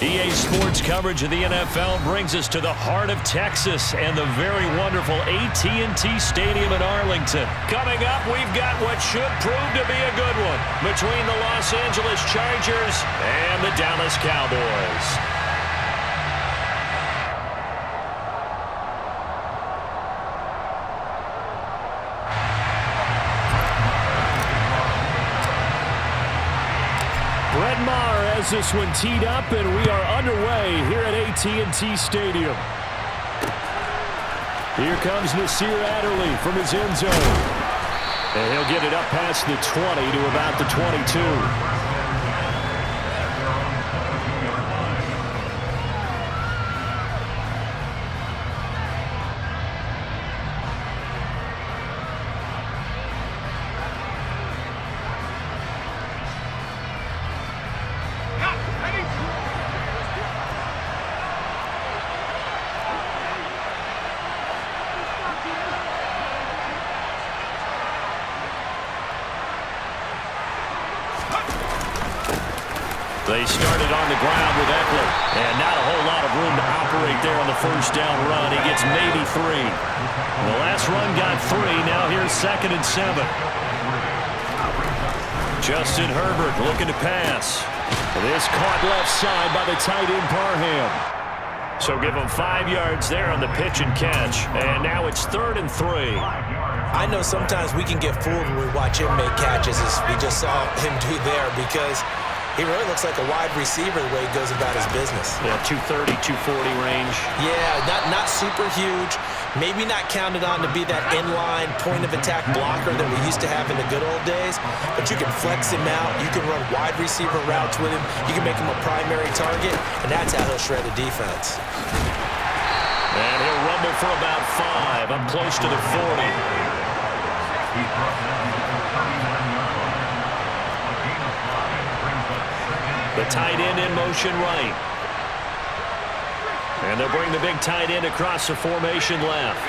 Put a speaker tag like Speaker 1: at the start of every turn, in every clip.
Speaker 1: EA Sports coverage of the NFL brings us to the heart of Texas and the very wonderful AT&T Stadium in Arlington. Coming up, we've got what should prove to be a good one between the Los Angeles Chargers and the Dallas Cowboys. This one teed up, and we are underway here at AT&T Stadium. Here comes Nasir Adderley from his end zone. And he'll get it up past the 20 to about the 22. They started on the ground with Eckler, and not a whole lot of room to operate there on the first down run. He gets maybe 3. The last run got 3. Now here's 2nd and 7. Justin Herbert looking to pass. This caught left side by the tight end Parham. So give him 5 yards there on the pitch and catch. And now it's 3rd and 3.
Speaker 2: I know sometimes we can get fooled when we watch him make catches, as we just saw him do there, because he really looks like a wide receiver the way he goes about his business.
Speaker 1: Yeah, 230, 240 range.
Speaker 2: Yeah, not super huge. Maybe not counted on to be that inline point-of-attack blocker that we used to have in the good old days. But you can flex him out. You can run wide receiver routes with him. You can make him a primary target, and that's how he'll shred the defense.
Speaker 1: And he'll rumble for about 5, up close to the 40. The tight end in motion right. And they'll bring the big tight end across the formation left.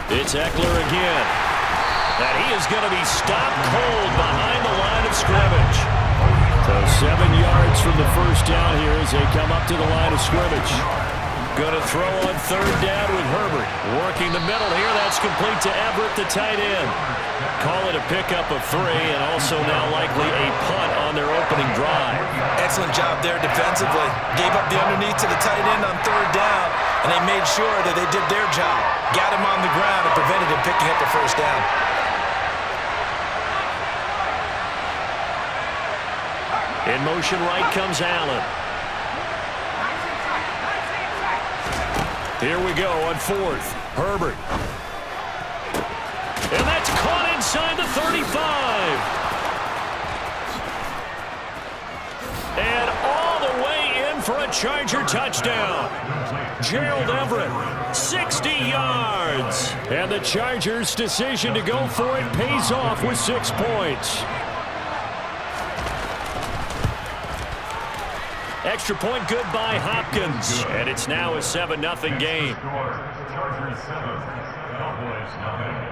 Speaker 1: It's Eckler again. And he is going to be stopped cold behind the line of scrimmage. So 7 yards from the first down here as they come up to the line of scrimmage. Going to throw on 3rd down with Herbert. Working the middle here. That's complete to Everett, the tight end. Call it a pickup of 3, and also now likely a punt on their opening drive.
Speaker 2: Excellent job there defensively. Gave up the underneath to the tight end on 3rd down, and they made sure that they did their job. Got him on the ground and prevented him picking up a first down.
Speaker 1: In motion right comes Allen. Here we go on 4th. Herbert. And that's caught inside the 35. And all the way in for a Charger touchdown. Gerald Everett, 60 yards. And the Chargers' decision to go for it pays off with 6 points. Extra point good by Hopkins. And it's now a 7-0 game.
Speaker 3: Chargers 7, Cowboys 9.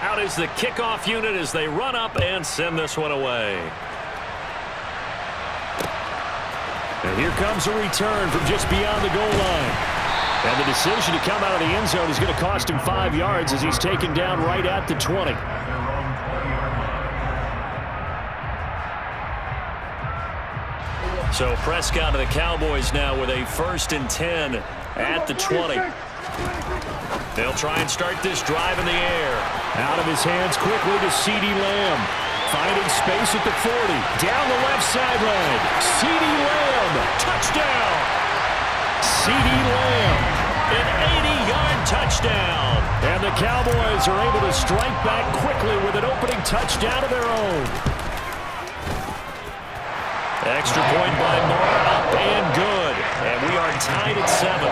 Speaker 1: Out is the kickoff unit as they run up and send this one away. And here comes a return from just beyond the goal line. And the decision to come out of the end zone is going to cost him 5 yards as he's taken down right at the 20. So Prescott of the Cowboys now with a 1st and 10 at the 20. They'll try and start this drive in the air. Out of his hands quickly to CeeDee Lamb. Finding space at the 40. Down the left sideline. CeeDee Lamb. Touchdown. CeeDee Lamb. An 80-yard touchdown. And the Cowboys are able to strike back quickly with an opening touchdown of their own. Extra point by Moore, up and good. And we are tied at 7.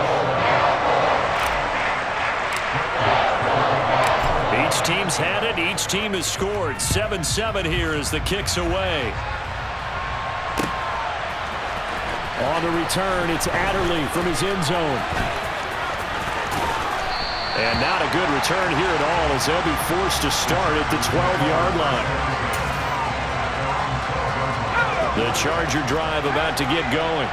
Speaker 1: Each team's had it. Each team has scored. 7-7 here as the kick's away. On the return, it's Adderley from his end zone. And not a good return here at all as they'll be forced to start at the 12-yard line. The Charger drive about to get going.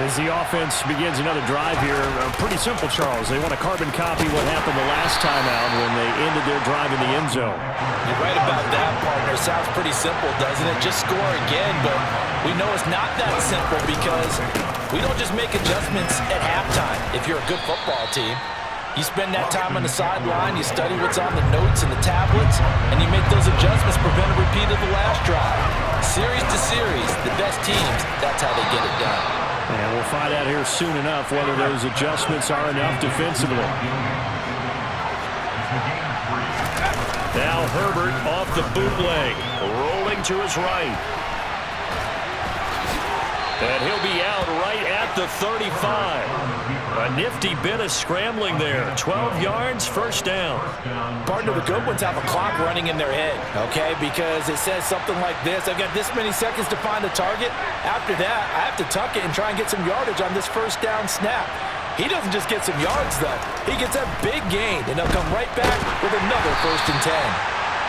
Speaker 4: As the offense begins another drive here, pretty simple, Charles. They want to carbon copy what happened the last time out when they ended their drive in the end zone.
Speaker 2: You're right about that, partner. Sounds pretty simple, doesn't it? Just score again, but we know it's not that simple because we don't just make adjustments at halftime. If you're a good football team, you spend that time on the sideline, you study what's on the notes and the tablets, and you make those adjustments, prevent a repeat of the last drive. Series to series, the best teams, that's how they get it done.
Speaker 4: And we'll find out here soon enough whether those adjustments are enough defensively.
Speaker 1: Now Herbert off the bootleg, rolling to his right. And he'll be out right at the 35. A nifty bit of scrambling there. 12 yards, first down.
Speaker 2: Partner, the good ones have a clock running in their head, okay? Because it says something like this. I've got this many seconds to find the target. After that, I have to tuck it and try and get some yardage on this first down snap. He doesn't just get some yards, though. He gets a big gain, and he'll come right back with another 1st and 10.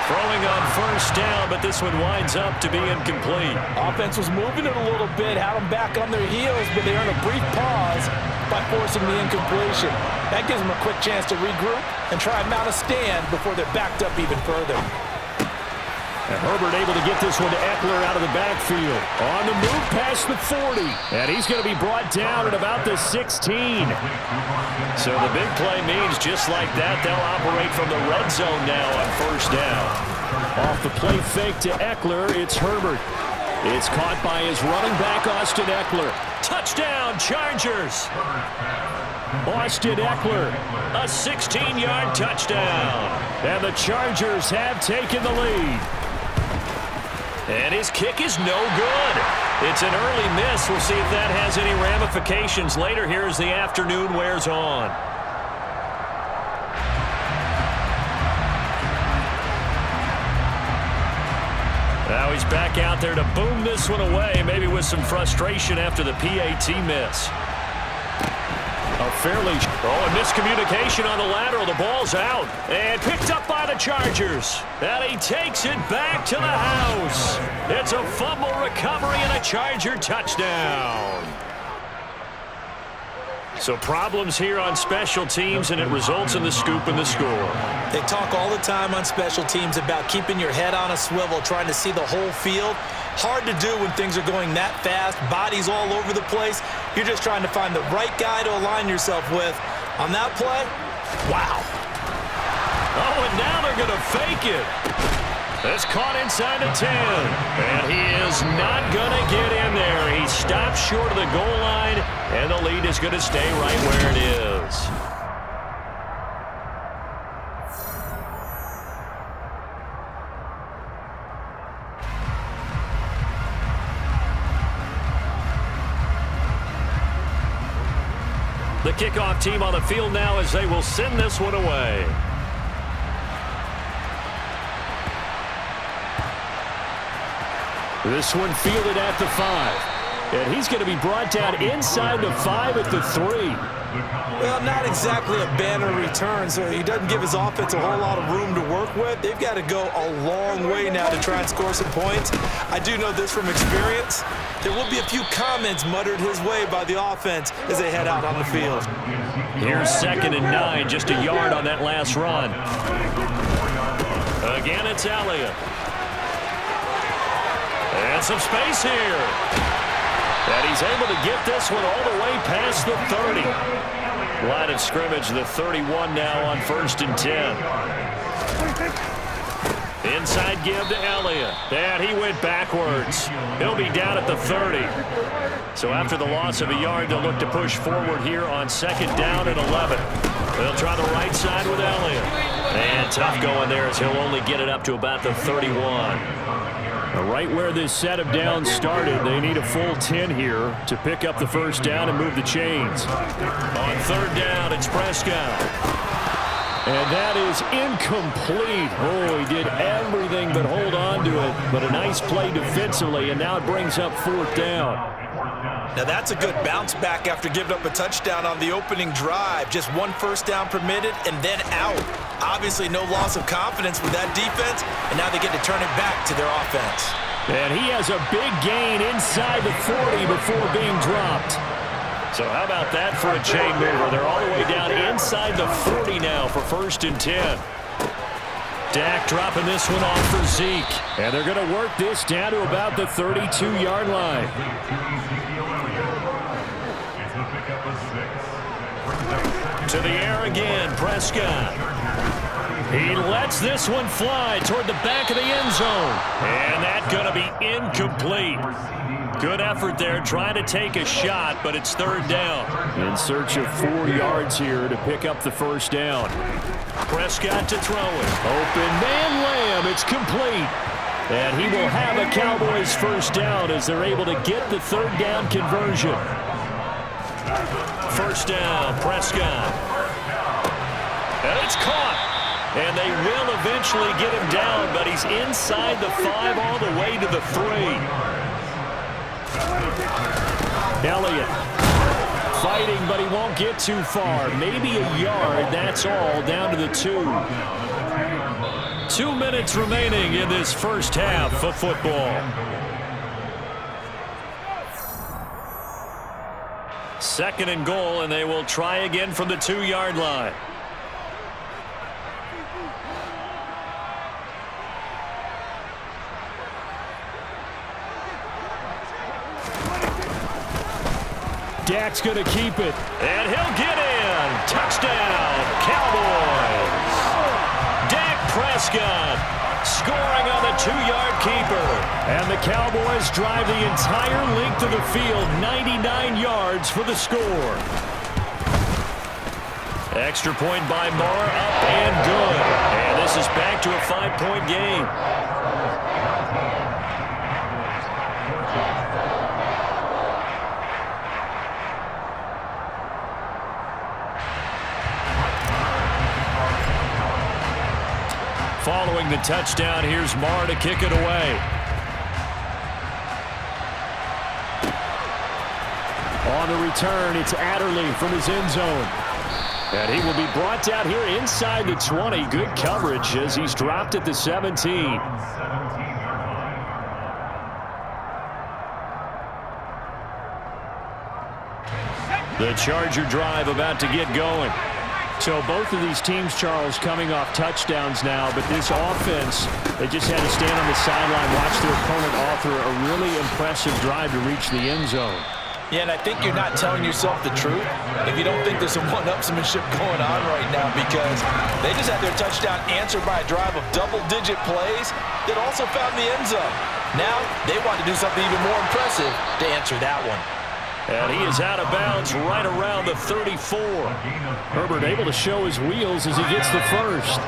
Speaker 1: Throwing on first down, but this one winds up to be incomplete.
Speaker 2: Offense was moving it a little bit, had them back on their heels, but they earned a brief pause by forcing the incompletion. That gives them a quick chance to regroup and try and mount a stand before they're backed up even further.
Speaker 1: And Herbert able to get this one to Eckler out of the backfield. On the move past the 40. And he's going to be brought down at about the 16. So the big play means just like that, they'll operate from the red zone now on first down. Off the play fake to Eckler, it's Herbert. It's caught by his running back, Austin Eckler. Touchdown, Chargers! Austin Eckler, a 16-yard touchdown. And the Chargers have taken the lead. And his kick is no good. It's an early miss. We'll see if that has any ramifications later here as the afternoon wears on. Now he's back out there to boom this one away, maybe with some frustration after the PAT miss. A miscommunication on the lateral. The ball's out and picked up by the Chargers. And he takes it back to the house. It's a fumble recovery and a Charger touchdown. So problems here on special teams, and it results in the scoop and the score.
Speaker 2: They talk all the time on special teams about keeping your head on a swivel, trying to see the whole field. Hard to do when things are going that fast, bodies all over the place. You're just trying to find the right guy to align yourself with. On that play, wow.
Speaker 1: Oh, and now they're going to fake it. It's caught inside the 10. And he is not going to get in there. He stops short of the goal line, and the lead is going to stay right where it is. The kickoff team on the field now as they will send this one away. This one fielded at the 5. And he's going to be brought down inside the 5 at the 3.
Speaker 2: Well, not exactly a banner return, so he doesn't give his offense a whole lot of room to work with. They've got to go a long way now to try and score some points. I do know this from experience. There will be a few comments muttered his way by the offense as they head out on the field.
Speaker 1: Here's 2nd and 9, just a yard on that last run. Again, it's Elliott. And some space here. And he's able to get this one all the way past the 30. Line of scrimmage, the 31 now on 1st and 10. Inside give to Elliott. And he went backwards. He'll be down at the 30. So after the loss of a yard, they'll look to push forward here on 2nd down and 11. They'll try the right side with Elliott. And tough going there as he'll only get it up to about the 31. Right where this set of downs started, they need a full 10 here to pick up the first down and move the chains. On 3rd down, it's Prescott.
Speaker 4: And that is incomplete. Oh, he did everything but hold on to it. But a nice play defensively, and now it brings up 4th down.
Speaker 2: Now that's a good bounce back after giving up a touchdown on the opening drive. Just 1 first down permitted and then out. Obviously no loss of confidence with that defense, and now they get to turn it back to their offense.
Speaker 4: And he has a big gain inside the 40 before being dropped.
Speaker 1: So how about that for a chain mover? They're all the way down inside the 40 now for 1st and 10. Dak dropping this one off for Zeke.
Speaker 4: And they're going to work this down to about the 32-yard line.
Speaker 1: To the air again, Prescott. He lets this one fly toward the back of the end zone. And that's going to be incomplete. Good effort there trying to take a shot, but it's 3rd down.
Speaker 4: In search of 4 yards here to pick up the 1st down.
Speaker 1: Prescott to throw it.
Speaker 4: Open man Lamb. It's complete. And he will have a Cowboys 1st down as they're able to get the 3rd down conversion.
Speaker 1: 1st down, Prescott. And it's caught. And they will eventually get him down, but he's inside the 5 all the way to the 3.
Speaker 4: Elliott fighting, but he won't get too far. Maybe a yard, that's all, down to the 2.
Speaker 1: 2 minutes remaining in this first half of football. 2nd and goal, and they will try again from the 2-yard line.
Speaker 4: Dak's going to keep it.
Speaker 1: And he'll get in. Touchdown, Cowboys. Dak Prescott scoring on the 2-yard keeper.
Speaker 4: And the Cowboys drive the entire length of the field, 99 yards for the score.
Speaker 1: Extra point by Moore, up and good. And this is back to a 5-point game. Following the touchdown, here's Moore to kick it away.
Speaker 4: On the return, it's Adderley from his end zone. And he will be brought down here inside the 20. Good coverage as he's dropped at the 17.
Speaker 1: The Charger drive about to get going.
Speaker 4: So both of these teams, Charles, coming off touchdowns now, but this offense, they just had to stand on the sideline, watch their opponent author a really impressive drive to reach the end zone.
Speaker 2: Yeah, and I think you're not telling yourself the truth if you don't think there's some one-upsmanship going on right now, because they just had their touchdown answered by a drive of double-digit plays that also found the end zone. Now they want to do something even more impressive to answer that one.
Speaker 1: And he is out of bounds right around the 34.
Speaker 4: Herbert able to show his wheels as he gets the first.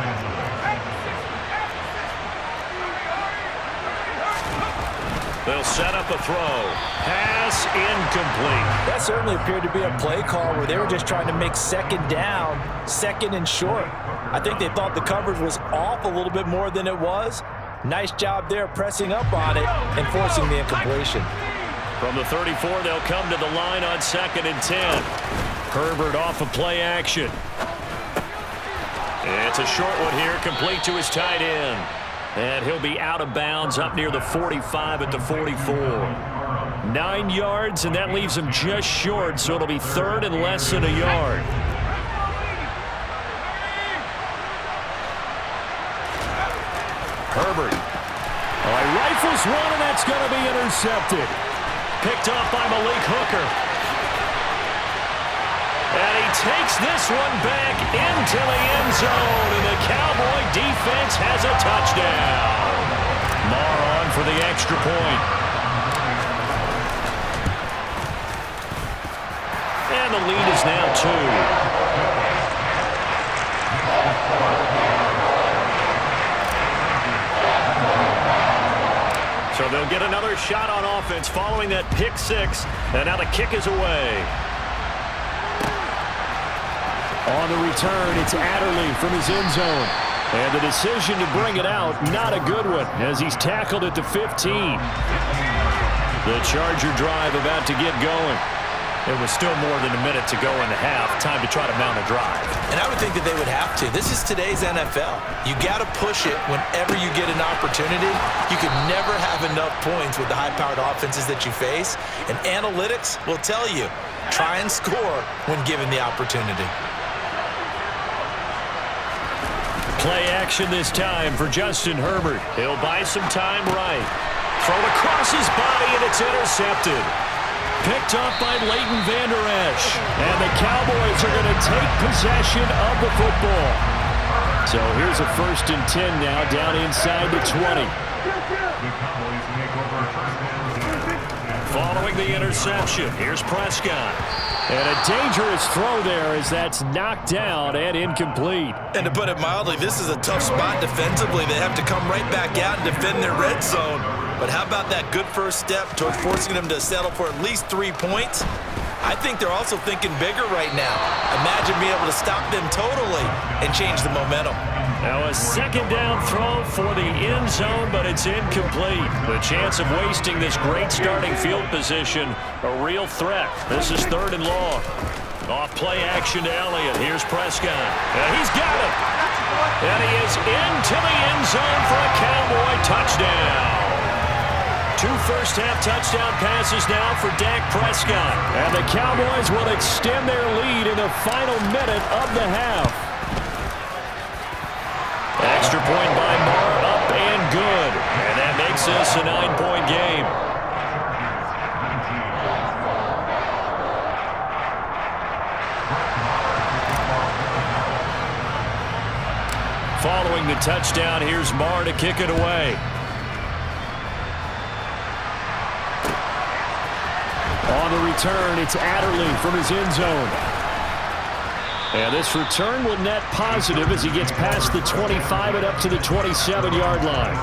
Speaker 1: They'll set up a throw. Pass incomplete.
Speaker 2: That certainly appeared to be a play call where they were just trying to make 2nd down, 2nd and short. I think they thought the coverage was off a little bit more than it was. Nice job there pressing up on it and forcing the incompletion.
Speaker 1: From the 34, they'll come to the line on 2nd and 10. Herbert off of play action. It's a short one here, complete to his tight end. And he'll be out of bounds up near the 45 at the 44. 9 yards, and that leaves him just short, so it'll be 3rd and less than a yard. Herbert.
Speaker 4: Oh, he rifles one, and that's going to be intercepted.
Speaker 1: Picked off by Malik Hooker. And he takes this one back into the end zone, and the Cowboy defense has a touchdown. Moore on for the extra point. And the lead is now 2. So they'll get another shot on offense following that pick 6. And now the kick is away.
Speaker 4: On the return, it's Adderley from his end zone. And the decision to bring it out, not a good one, as he's tackled at the 15. The Charger drive about to get going.
Speaker 1: It was still more than a minute to go in the half. Time to try to mount a drive.
Speaker 2: And I would think that they would have to. This is today's NFL. You got to push it whenever you get an opportunity. You can never have enough points with the high-powered offenses that you face. And analytics will tell you, try and score when given the opportunity.
Speaker 1: Play action this time for Justin Herbert. He'll buy some time right. Thrown across his body, and it's intercepted. Picked up by Leighton Vander Esch. And the Cowboys are going to take possession of the football. So here's a 1st and 10 now, down inside the 20. Following the interception, here's Prescott. And a dangerous throw there as that's knocked down and incomplete.
Speaker 2: And to put it mildly, this is a tough spot defensively. They have to come right back out and defend their red zone. But how about that good first step towards forcing them to settle for at least 3 points? I think they're also thinking bigger right now. Imagine being able to stop them totally and change the momentum.
Speaker 1: Now a 2nd down throw for the end zone, but it's incomplete. The chance of wasting this great starting field position, a real threat. This is 3rd and long. Off play action to Elliott. Here's Prescott. And he's got it. And he is into the end zone for a Cowboy touchdown. 2 first-half touchdown passes now for Dak Prescott.
Speaker 4: And the Cowboys will extend their lead in the final minute of the half.
Speaker 1: Extra point by Marr, up and good. And that makes this a 9-point game. Following the touchdown, here's Marr to kick it away.
Speaker 4: On the return, it's Adderley from his end zone. And this return will net positive as he gets past the 25 and up to the 27-yard line.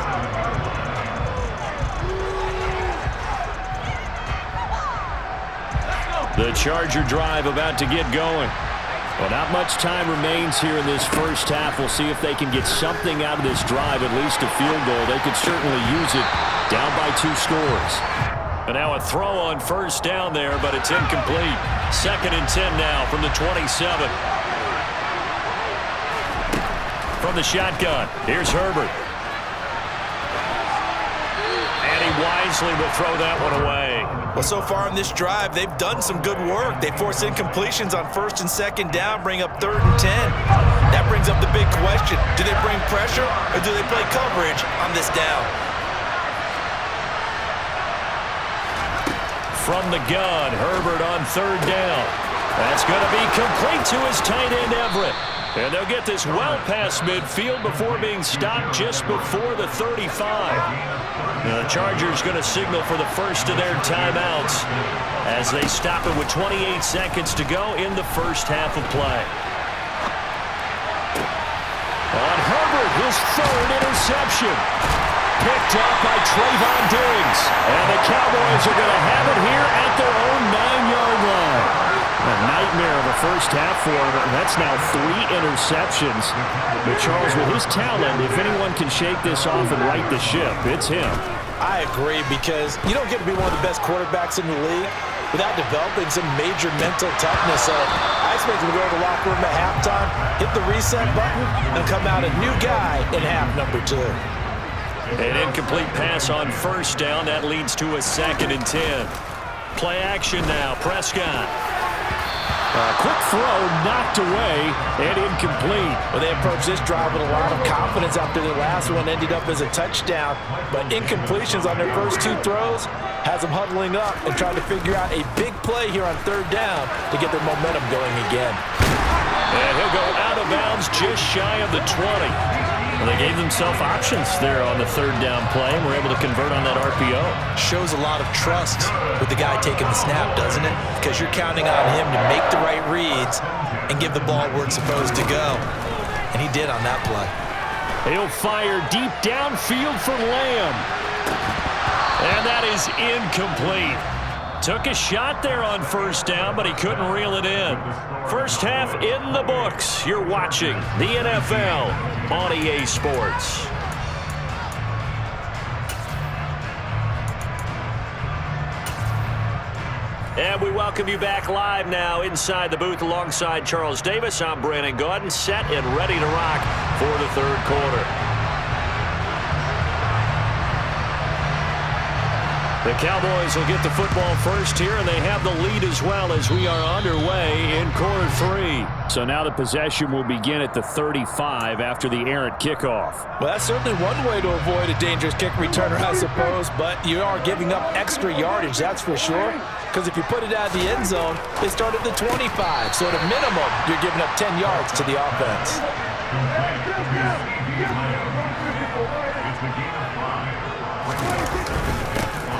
Speaker 1: The Charger drive about to get going.
Speaker 4: Well, not much time remains here in this first half. We'll see if they can get something out of this drive, at least a field goal. They could certainly use it, down by 2 scores.
Speaker 1: And now a throw on 1st down there, but it's incomplete. 2nd and 10 now from the 27. From the shotgun, here's Herbert. And he wisely will throw that one away.
Speaker 2: Well, so far in this drive, they've done some good work. They force incompletions on 1st and 2nd down, bring up 3rd and 10. That brings up the big question. Do they bring pressure or do they play coverage on this down?
Speaker 1: From the gun, Herbert on 3rd down. That's going to be complete to his tight end, Everett. And they'll get this well past midfield before being stopped just before the 35. Now the Chargers going to signal for the first of their timeouts as they stop it with 28 seconds to go in the first half of play. On Herbert, his 3rd interception. Picked up by Trayvon Diggs. And the Cowboys are going to have it here at their own 9-yard line. A nightmare of a first half for him, and that's now 3 interceptions. But Charles, with his talent, if anyone can shake this off and right the ship, it's him.
Speaker 2: I agree, because you don't get to be one of the best quarterbacks in the league without developing some major mental toughness. So I expect him to go to the locker room at halftime, hit the reset button, and come out a new guy in half number 2.
Speaker 1: An incomplete pass on 1st down. That leads to a 2nd and 10. Play action now. Prescott.
Speaker 4: A quick throw knocked away and incomplete.
Speaker 2: Well, they approached this drive with a lot of confidence after the last one ended up as a touchdown. But incompletions on their first 2 throws has them huddling up and trying to figure out a big play here on 3rd down to get their momentum going again.
Speaker 1: And he'll go out of bounds just shy of the 20. Well, they gave themselves options there on the 3rd down play and were able to convert on that RPO.
Speaker 2: Shows a lot of trust with the guy taking the snap, doesn't it? Because you're counting on him to make the right reads and give the ball where it's supposed to go. And he did on that play.
Speaker 4: He'll fire deep downfield for Lamb.
Speaker 1: And that is incomplete. Took a shot there on first down, but he couldn't reel it in. First half in the books. You're watching the NFL on EA Sports. And we welcome you back live now inside the booth alongside Charles Davis. I'm Brandon Gaudin, set and ready to rock for the third quarter. The Cowboys will get the football first here, and they have the lead as well as we are underway in quarter three. So now the possession will begin at the 35 after the errant kickoff.
Speaker 2: Well, that's certainly one way to avoid a dangerous kick returner, I suppose, but you are giving up extra yardage, that's for sure. Because if you put it out of the end zone, they start at the 25. So at a minimum, you're giving up 10 yards to the offense.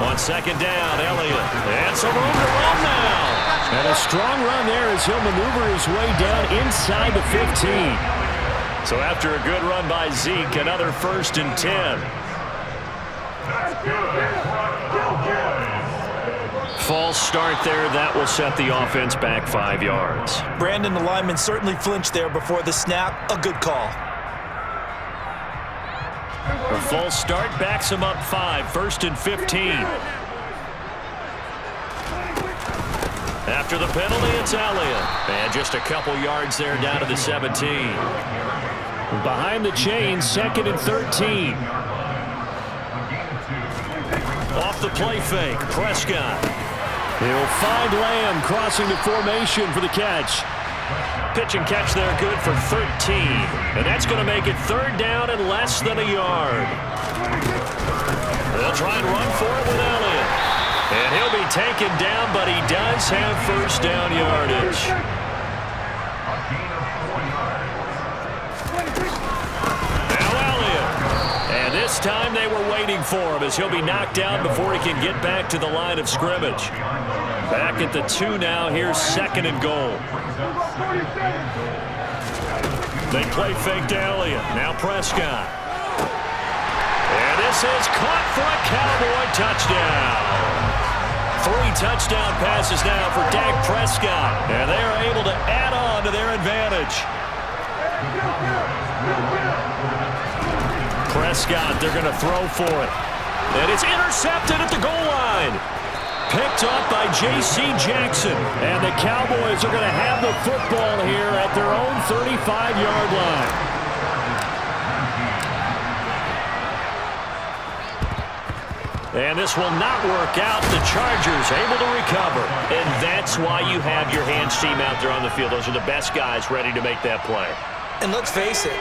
Speaker 1: On second down, Elliott. And some room to run now. And a strong run there as he'll maneuver his way down inside the 15. So after a good run by Zeke, another 1st and 10. False start there. That will set the offense back 5 yards.
Speaker 2: Brandon, the lineman certainly flinched there before the snap. A good call.
Speaker 1: A false start backs him up 5, 1st and 15. After the penalty, it's Elliott. And just a couple yards there down to the 17. Behind the chains, 2nd and 13. Off the play fake, Prescott. He'll find Lamb crossing the formation for the catch. Pitch and catch there, good for 13. And that's going to make it 3rd down and less than a yard. They'll try and run for it with Elliott. And he'll be taken down, but he does have 1st down yardage. Now Elliott. And this time they were waiting for him as he'll be knocked down before he can get back to the line of scrimmage. Back at the 2 now. Here's 2nd and goal. They play fake to Elliott. Now Prescott. And this is caught for a Cowboy touchdown. 3 touchdown passes now for Dak Prescott. And they are able to add on to their advantage. Prescott, they're going to throw for it. And it's intercepted at the goal line. Picked up by J.C. Jackson. And the Cowboys are going to have the football here at their own 35-yard line. And this will not work out. The Chargers able to recover. And that's why you have your hands team out there on the field. Those are the best guys ready to make that play.
Speaker 2: And let's face it,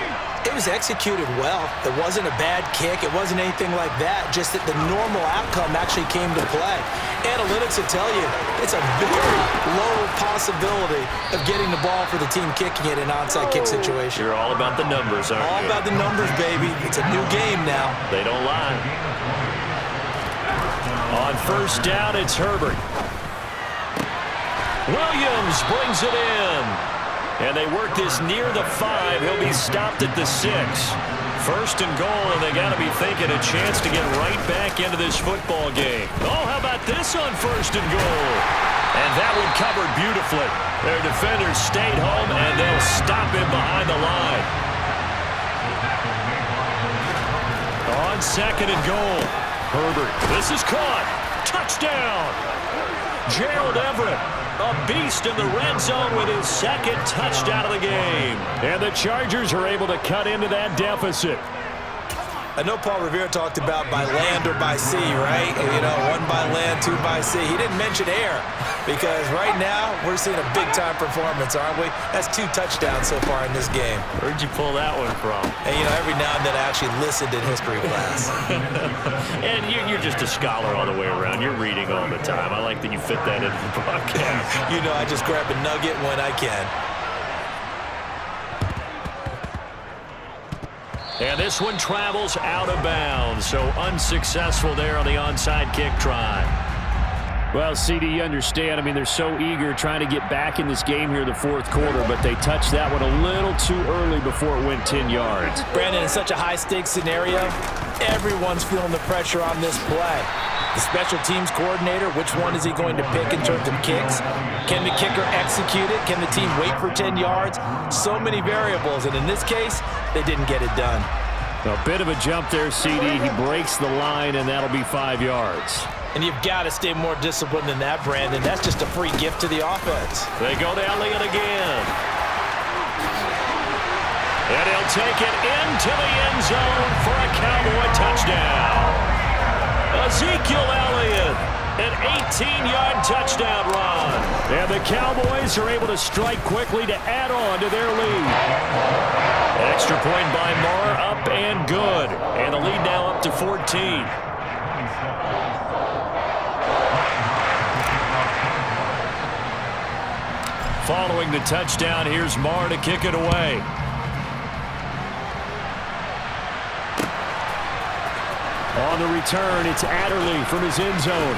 Speaker 2: it was executed well. It wasn't a bad kick. It wasn't anything like that. Just that the normal outcome actually came to play. Analytics will tell you it's a very low possibility of getting the ball for the team kicking it in an onside kick situation.
Speaker 1: You're all about the numbers, aren't you?
Speaker 2: All about the numbers, baby. It's a new game now.
Speaker 1: They don't lie. On 1st down, it's Herbert. Williams brings it in. And they work this near the 5. He'll be stopped at the 6. 1st and goal, and they got to be thinking a chance to get right back into this football game. Oh, how about this on 1st and goal? And that one covered beautifully. Their defenders stayed home, and they'll stop him behind the line. On 2nd and goal, Herbert. This is caught. Touchdown. Gerald Everett. A beast in the red zone with his 2nd touchdown of the game. And the Chargers are able to cut into that deficit.
Speaker 2: I know Paul Revere talked about by land or by sea, right? You know, 1 by land, 2 by sea. He didn't mention air because right now we're seeing a big-time performance, aren't we? That's 2 touchdowns so far in this game.
Speaker 1: Where'd you pull that one from?
Speaker 2: And, you know, every now and then I actually listened in history class.
Speaker 1: And you're just a scholar all the way around. You're reading all the time. I like that you fit that into the broadcast.
Speaker 2: You know, I just grab a nugget when I can.
Speaker 1: And this one travels out of bounds, so unsuccessful there on the onside kick try.
Speaker 4: Well, CD, you understand. I mean, they're so eager trying to get back in this game here in the fourth quarter, but they touched that one a little too early before it went 10 yards.
Speaker 2: Brandon, in such a high-stakes scenario, everyone's feeling the pressure on this play. The special teams coordinator, which one is he going to pick in terms of kicks? Can the kicker execute it? Can the team wait for 10 yards? So many variables, and in this case, they didn't get it done.
Speaker 4: A bit of a jump there, CD. He breaks the line, and that'll be 5 yards.
Speaker 2: And you've got to stay more disciplined than that, Brandon. That's just a free gift to the offense.
Speaker 1: They go to Elliott again. And he'll take it into the end zone for a Cowboy touchdown. Ezekiel Elliott, an 18-yard touchdown run.
Speaker 4: And the Cowboys are able to strike quickly to add on to their lead.
Speaker 1: Extra point by Moore, up and good. And the lead now up to 14. Following the touchdown, here's Moore to kick it away.
Speaker 4: On the return, it's Adderley from his end zone.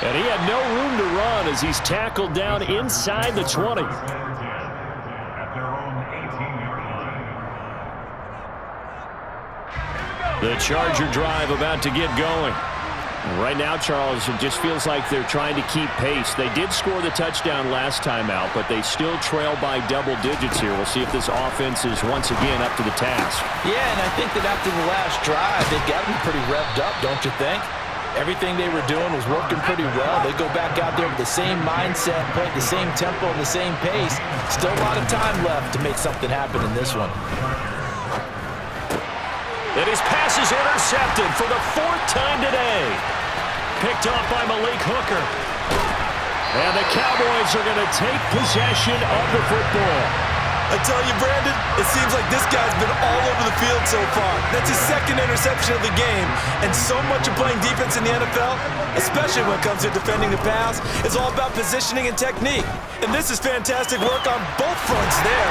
Speaker 4: And he had no room to run as he's tackled down inside the 20.
Speaker 3: At their own 18-yard line.
Speaker 4: The Charger drive about to get going. Right now, Charles, it just feels like they're trying to keep pace. They did score the touchdown last time out, but they still trail by double digits here. We'll see if this offense is once again up to the task.
Speaker 2: Yeah, and I think that after the last drive, they've got to be pretty revved up, don't you think? Everything they were doing was working pretty well. They go back out there with the same mindset, play the same tempo and the same pace. Still a lot of time left to make something happen in this one.
Speaker 1: And his pass is intercepted for the 4th time today. Picked off by Malik Hooker.
Speaker 4: And the Cowboys are going to take possession of the football.
Speaker 2: I tell you, Brandon, it seems like this guy's been all over the field so far. That's his 2nd interception of the game. And so much of playing defense in the NFL, especially when it comes to defending the pass, is all about positioning and technique. And this is fantastic work on both fronts there.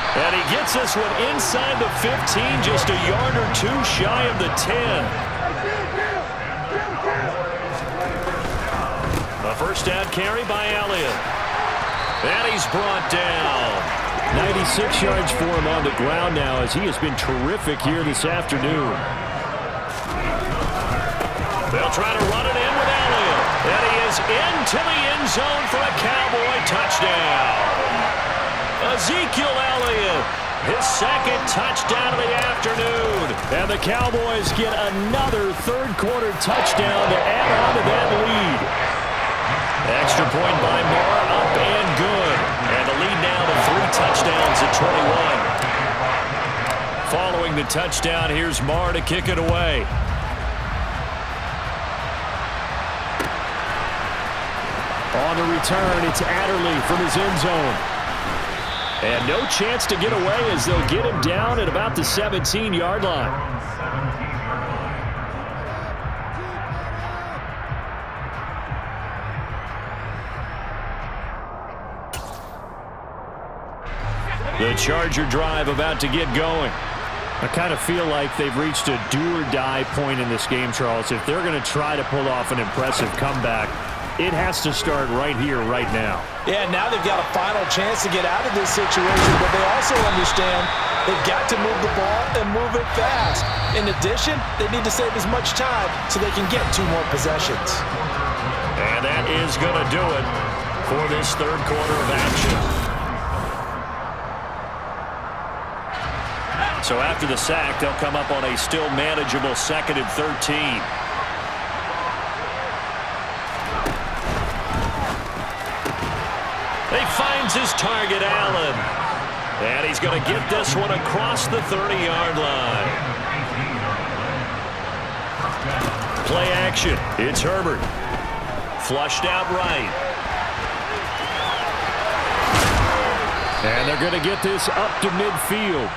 Speaker 1: And he gets this one inside the 15, just a yard or two shy of the 10. A first down carry by Elliott. And he's brought down.
Speaker 4: 96 yards for him on the ground now as he has been terrific here this afternoon.
Speaker 1: They'll try to run it in with Elliott. And he is into the end zone for a Cowboy touchdown. Ezekiel Elliott, his 2nd touchdown of the afternoon.
Speaker 4: And the Cowboys get another third-quarter touchdown to add on to that lead.
Speaker 1: Extra point by Moore, up and good. And the lead now to 3 touchdowns at 21. Following the touchdown, here's Moore to kick it away.
Speaker 4: On the return, it's Adderley from his end zone. And no chance to get away as they'll get him down at about the 17-yard line.
Speaker 1: The Charger drive about to get going.
Speaker 4: I kind of feel like they've reached a do-or-die point in this game, Charles. If they're going to try to pull off an impressive comeback, it has to start right here, right now.
Speaker 2: Yeah, now they've got a final chance to get out of this situation, but they also understand they've got to move the ball and move it fast. In addition, they need to save as much time so they can get 2 more possessions.
Speaker 1: And that is going to do it for this third quarter of action. So after the sack, they'll come up on a still manageable 2nd and 13. He finds his target, Allen. And he's going to get this one across the 30-yard line. Play action. It's Herbert. Flushed out right.
Speaker 4: And they're going to get this up to midfield.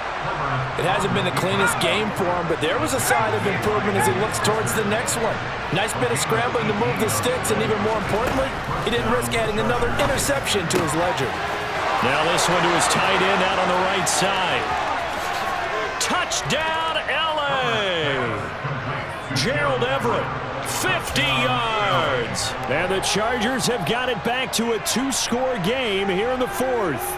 Speaker 2: It hasn't been the cleanest game for him, but there was a sign of improvement as he looks towards the next one. Nice bit of scrambling to move the sticks, and even more importantly, he didn't risk adding another interception to his ledger.
Speaker 1: Now this one to his tight end out on the right side. Touchdown, L.A. Gerald Everett, 50 yards.
Speaker 4: And the Chargers have got it back to a 2-score game here in the fourth.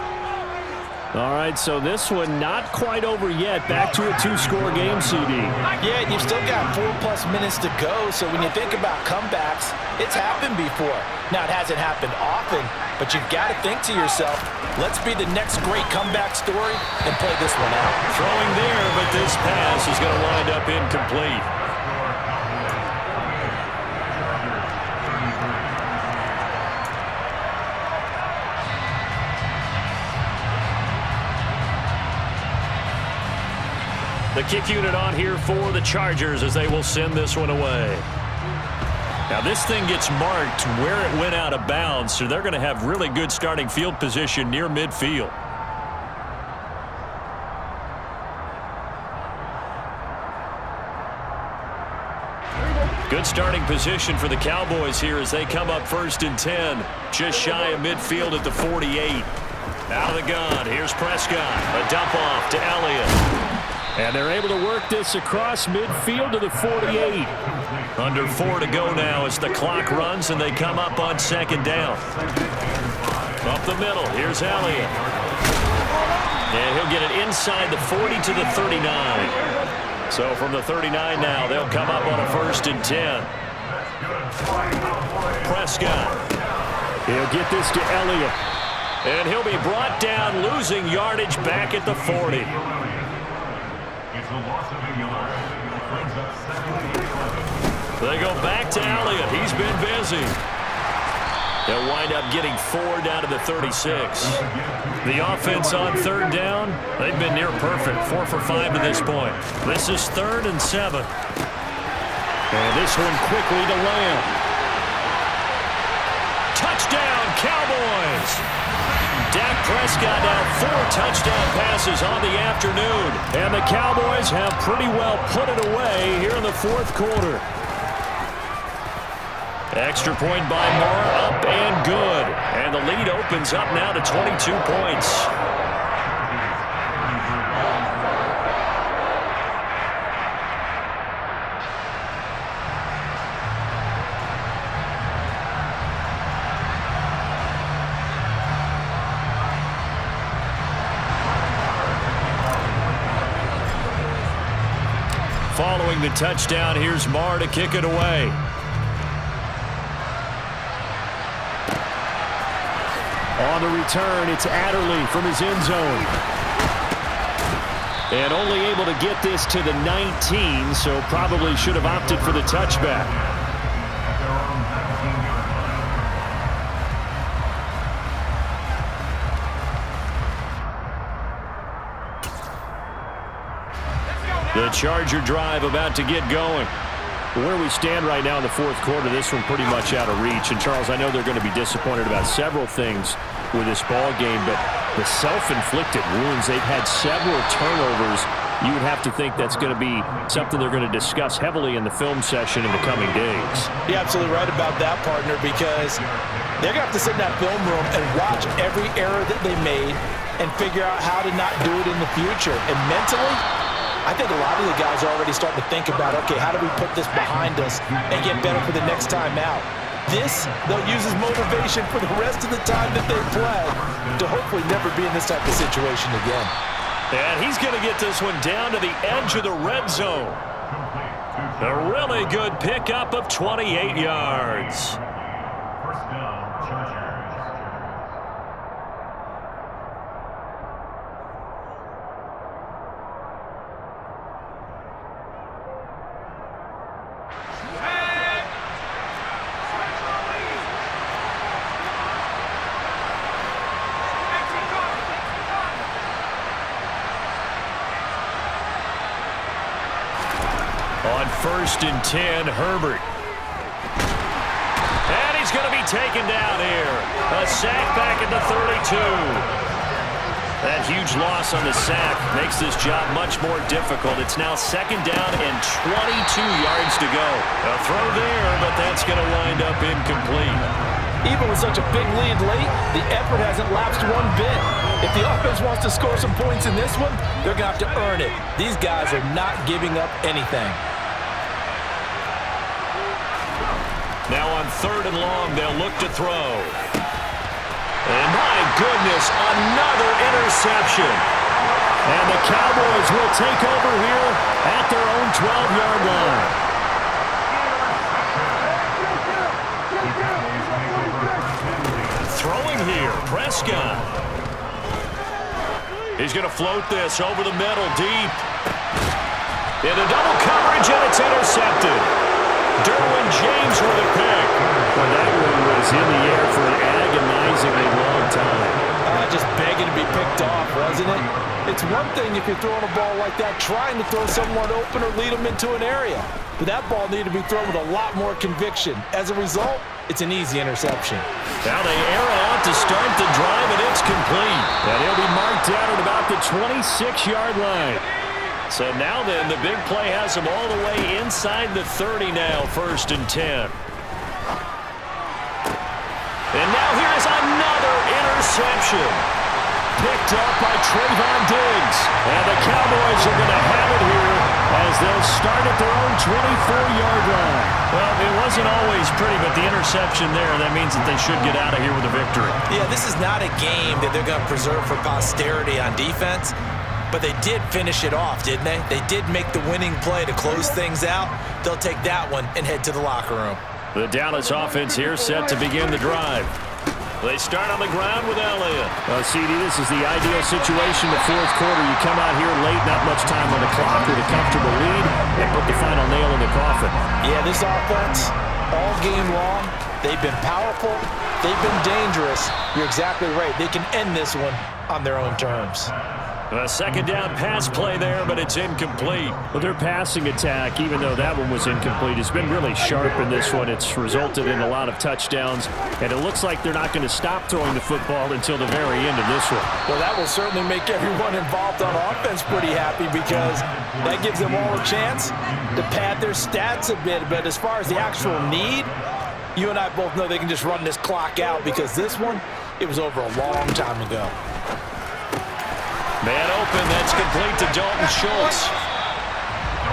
Speaker 4: All right, so this one not quite over yet. Back to a 2-score game, CD.
Speaker 2: Yeah, and you've still got 4+ minutes to go, so when you think about comebacks, it's happened before. Now, it hasn't happened often, but you've got to think to yourself, let's be the next great comeback story and play this one out.
Speaker 1: Throwing there, but this pass is going to wind up incomplete. The kick unit on here for the Chargers as they will send this one away. Now this thing gets marked where it went out of bounds, so they're going to have really good starting field position near midfield. Good starting position for the Cowboys here as they come up 1st and 10. Just shy of midfield at the 48. Out of the gun, here's Prescott. A dump off to Elliott.
Speaker 4: And they're able to work this across midfield to the 48.
Speaker 1: Under 4 to go now as the clock runs and they come up on 2nd down. Up the middle, here's Elliott. And he'll get it inside the 40 to the 39. So from the 39 now, they'll come up on a 1st and 10. Prescott.
Speaker 4: He'll get this to Elliott.
Speaker 1: And he'll be brought down, losing yardage back at the 40. They go back to Elliott. He's been busy. They'll wind up getting 4 down to the 36. The offense on 3rd down, they've been near perfect. 4 for 5 to this point. This is 3rd and 7.
Speaker 4: And this one quickly to Lamb.
Speaker 1: Touchdown, Cowboys! Dak Prescott now 4 touchdown passes on the afternoon.
Speaker 4: And the Cowboys have pretty well put it away here in the 4th quarter.
Speaker 1: Extra point by Moore, up and good. And the lead opens up now to 22 points. Following the touchdown, here's Marr to kick it away.
Speaker 4: On the return, it's Adderley from his end zone. And only able to get this to the 19, so probably should have opted for the touchback.
Speaker 1: The Charger drive about to get going.
Speaker 4: Where we stand right now in the 4th quarter, this one pretty much out of reach. And, Charles, I know they're going to be disappointed about several things with this ball game, but the self-inflicted wounds, they've had several turnovers. You would have to think that's going to be something they're going to discuss heavily in the film session in the coming days.
Speaker 2: You're absolutely right about that, partner, because they're going to have to sit in that film room and watch every error that they made and figure out how to not do it in the future. And mentally, I think a lot of the guys are already starting to think about, okay, how do we put this behind us and get better for the next time out? This, they'll use as motivation for the rest of the time that they play to hopefully never be in this type of situation again.
Speaker 1: And he's going to get this one down to the edge of the red zone. A really good pickup of 28 yards.
Speaker 3: First down, Chargers.
Speaker 1: On 1st and 10, Herbert. And he's going to be taken down here. A sack back at the 32. That huge loss on the sack makes this job much more difficult. It's now 2nd down and 22 yards to go. A throw there, but that's going to wind up incomplete.
Speaker 2: Even with such a big lead late, the effort hasn't lapsed one bit. If the offense wants to score some points in this one, they're going to have to earn it. These guys are not giving up anything.
Speaker 1: Now on 3rd and long, they'll look to throw. And my goodness, another interception. And the Cowboys will take over here at their own 12-yard line. Throwing here, Prescott. He's going to float this over the middle, deep. Into double coverage, and it's intercepted. Derwin James with a pick.
Speaker 4: Well, that one was in the air for an agonizingly long time.
Speaker 2: Just begging to be picked off, wasn't it? It's one thing if you're throwing a ball like that, trying to throw someone open or lead them into an area. But that ball needed to be thrown with a lot more conviction. As a result, it's an easy interception.
Speaker 1: Now they air it out to start the drive, and it's complete.
Speaker 4: And he'll be marked down at about the 26-yard line.
Speaker 1: So now then, the big play has him all the way inside the 30 now, 1st and 10. And now here's another interception. Picked up by Trayvon Diggs. And the Cowboys are going to have it here as they'll start at their own 24-yard line. Well, it wasn't always pretty, but the interception there, that means that they should get out of here with a victory.
Speaker 2: Yeah, this is not a game that they're going to preserve for posterity on defense. But they did finish it off, didn't they? They did make the winning play to close things out. They'll take that one and head to the locker room.
Speaker 1: The Dallas offense here set to begin the drive. They start on the ground with Elliott.
Speaker 4: Well, CD, this is the ideal situation. The 4th quarter, you come out here late, not much time on the clock with a comfortable lead, and put the final nail in the coffin.
Speaker 2: Yeah, this offense, all game long, they've been powerful. They've been dangerous. You're exactly right. They can end this one on their own terms.
Speaker 1: A 2nd down pass play there, but it's incomplete.
Speaker 4: Well, their passing attack, even though that one was incomplete, has been really sharp in this one. It's resulted in a lot of touchdowns, and it looks like they're not going to stop throwing the football until the very end of this one.
Speaker 2: Well, that will certainly make everyone involved on offense pretty happy because that gives them all a chance to pad their stats a bit. But as far as the actual need, you and I both know they can just run this clock out because this one, it was over a long time ago.
Speaker 1: Man open, that's complete to Dalton Schultz.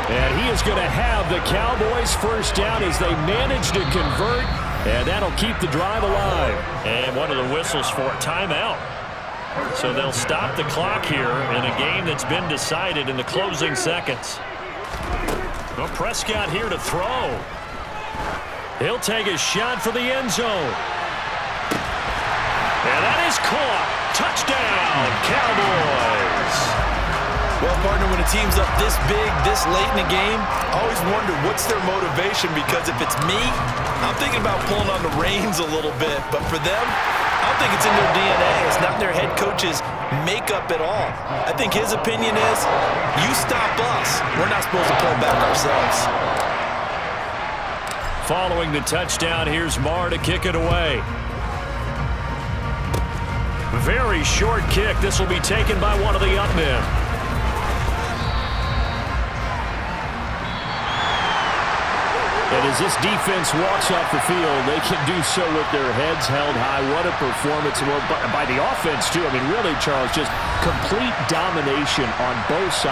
Speaker 4: And he is going to have the Cowboys 1st down as they manage to convert, and that'll keep the drive alive.
Speaker 1: And one of the whistles for a timeout. So they'll stop the clock here in a game that's been decided in the closing seconds. Well, Prescott here to throw. He'll take a shot for the end zone. And that is caught. Touchdown, Cowboys.
Speaker 2: Well, partner, when a team's up this big, this late in the game, I always wonder what's their motivation because if it's me, I'm thinking about pulling on the reins a little bit. But for them, I don't think it's in their DNA. It's not in their head coach's makeup at all. I think his opinion is, you stop us. We're not supposed to pull back ourselves.
Speaker 1: Following the touchdown, here's Marr to kick it away. Very short kick. This will be taken by one of the up men.
Speaker 4: And as this defense walks off the field, they can do so with their heads held high. What a performance by the offense, too. I mean, really, Charles, just complete domination on both sides.